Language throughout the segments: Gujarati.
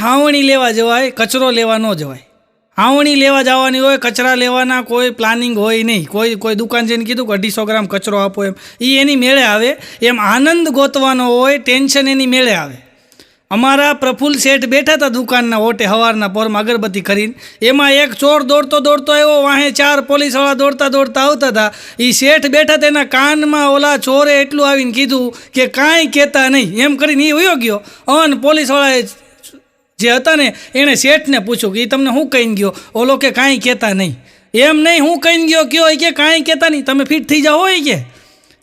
હાવણી લેવા જવાય, કચરો લેવા ન જવાય. હાવણી લેવા જવાની હોય, કચરા લેવાના કોઈ પ્લાનિંગ હોય નહીં. કોઈ દુકાન જઈને કીધું કે 250 ગ્રામ કચરો આપો, એમ એ એની મેળે આવે. એમ આનંદ ગોતવાનો હોય, ટેન્શન એની મેળે આવે. અમારા પ્રફુલ્લ શેઠ બેઠા હતા દુકાનના ઓટે સવારના પોરમાં અગરબત્તી કરીને. એમાં એક ચોર દોડતો આવ્યો, વાહે 4 પોલીસવાળા દોડતા આવતા હતા. એ શેઠ બેઠા તેના કાનમાં ઓલા ચોરે એટલું આવીને કીધું કે કાંઈ કહેતા નહીં, એમ કરીને એ વયો ગયો. અને પોલીસવાળાએ જે હતા ને એણે શેઠને પૂછ્યું કે એ તમને શું કહીને ગયો? ઓલો કે કાંઈ કહેતા નહીં. એમ નહીં, હું કહીને ગયો કયો? એ કે કાંઈ કહેતા નહીં, તમે ફિટ થઈ જાઓ હોય કે.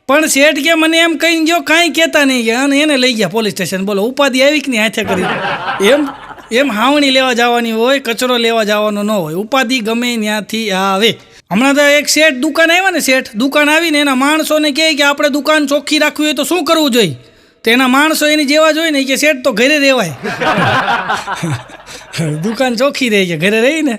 પણ શેઠ કે મને એમ કહીને ગયો કાંઈ કહેતા નહીં કે. અને એને લઈ ગયા પોલીસ સ્ટેશન. બોલો ઉપાધિ આવી કે નહીં હાથે કરી. એમ હાવણી લેવા જવાની હોય, કચરો લેવા જવાનો ન હોય. ઉપાધિ ગમે ત્યાંથી આવે. હમણાં તો એક શેઠ દુકાન આવ્યા ને, શેઠ દુકાન આવીને એના માણસોને કહે કે આપણે દુકાન ચોખ્ખી રાખવી હોય તો શું કરવું જોઈએ? તો એના માણસો એની જેવા જોઈએ ને કે શેઠ તો ઘરે રહેવાય. દુકાન ચોખ્ખી રહી છે, ઘરે રહીને.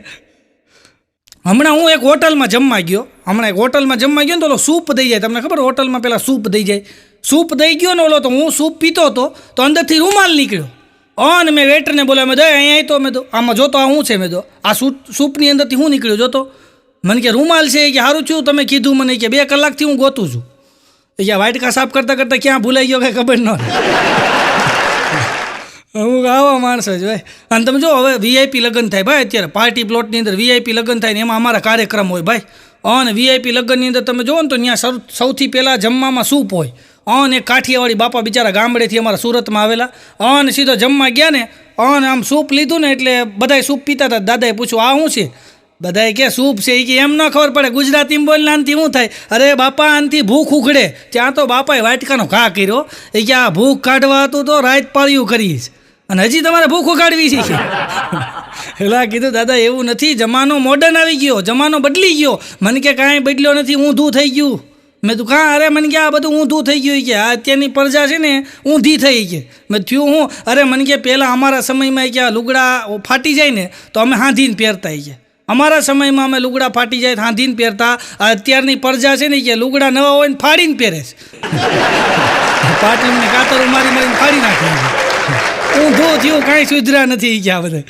હમણાં હું એક હોટલમાં જમવા ગયો ને તો ઓલો સૂપ દઈ જાય. તમને ખબર હોટલમાં પેલા સૂપ દઈ જાય. સૂપ દઈ ગયો ને ઓલો, તો હું સૂપ પીતો હતો તો અંદરથી રૂમાલ નીકળ્યો. અને મેં વેટરને બોલ્યા, મેં દો અહીંયા તો મેં દો આમાં જોતો આ શું છે? મેં દો આ સૂપની અંદરથી શું નીકળ્યું જોતો? મને કે રૂમાલ છે. કે સારું થયું તમે કીધું મને, કે 2 કલાકથી હું ગોતું છું. એ વાટકા સાફ કરતાં ક્યાં ભૂલાઈ ગયો કાંઈ ખબર ન. હું આવા માણસો જ ભાઈ. અને તમે જો હવે VIP લગ્ન થાય ભાઈ, અત્યારે પાર્ટી પ્લોટની અંદર VIP લગ્ન થાય ને એમાં અમારા કાર્યક્રમ હોય ભાઈ. અને VIP લગ્નની અંદર તમે જુઓ ને તો ત્યાં સૌથી પહેલાં જમવામાં સૂપ હોય. અને એક કાઠિયાવાડી બાપા બિચારા ગામડેથી અમારા સુરતમાં આવેલા. અને સીધો જમવા ગયા ને, અને આમ સૂપ લીધું ને એટલે બધાય સૂપ પીતા હતા. દાદાએ પૂછ્યું આ શું છે? બધાએ કે સૂપ છે. એ કે એમ ન ખબર પડે ગુજરાતીમાં બોલીને આનથી શું થાય? અરે બાપા આનથી ભૂખ ઉખડે. ત્યાં તો બાપાએ વાટકાનો ઘા કર્યો. એ કે આ ભૂખ કાઢવા હતું તો રાત પાળ્યું કરીશ, અને હજી તમારે ભૂખ ઉગાડવી છે. એટલે કીધું દાદા એવું નથી, જમાનો મોડર્ન આવી ગયો, જમાનો બદલી ગયો. મને કે કાંઈ બદલ્યો નથી, ઊંધું થઈ ગયું. મેં તું કાં? અરે મને કે આ બધું ઊંધું થઈ ગયું. કે આ અત્યારની પ્રજા છે ને ઊંધી થઈ કે. મેં થયું હું? અરે મને કે પહેલાં અમારા સમયમાં કે લુગડા ફાટી જાય ને તો અમે હાંધીને પહેરતા. કે અમારા સમયમાં અમે લુગડા ફાટી જાય હાંધીને પહેરતા. અત્યારની પ્રજા છે ને કે લુગડા નવા હોય ને ફાડીને પહેરે છે. પાટલીને કાતરો મારીને ફાડી નાખે. ઊંધું થયું, કાંઈ સુધરા નથી ગયા બધા.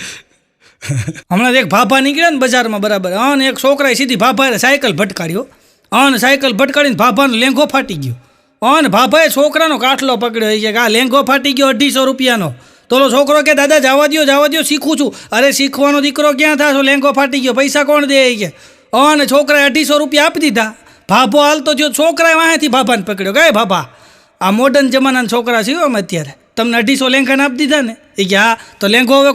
હમણાં એક ભાભા નીકળ્યા ને બજારમાં બરાબર, અને એક છોકરાએ સીધી ભાભાએ સાયકલ ભટકાડ્યો. અને સાયકલ ભટકાડીને ભાભાનો લેંઘો ફાટી ગયો. અને ભાભાએ છોકરાનો કાટલો પકડ્યો. કે આ લેંઘો ફાટી ગયો 250 રૂપિયાનો. તો ઓલો છોકરો કે દાદા જવા દો શીખું છું. અરે શીખવાનો દીકરો ક્યાં થાશો? લેંઘો ફાટી ગયો, પૈસા કોણ દે? કે અને છોકરાએ 250 રૂપિયા આપી દીધા. ભાભો હાલતો થયો, છોકરાએ વાંહેથી ભાભાને પકડ્યો. કે ભાભા આ મોડર્ન જમાનાના છોકરા છીએ અમે અત્યારે, તમને 250 લેંઘાને આપી દીધા ને? એ કે હા. તો લેંઘો હવે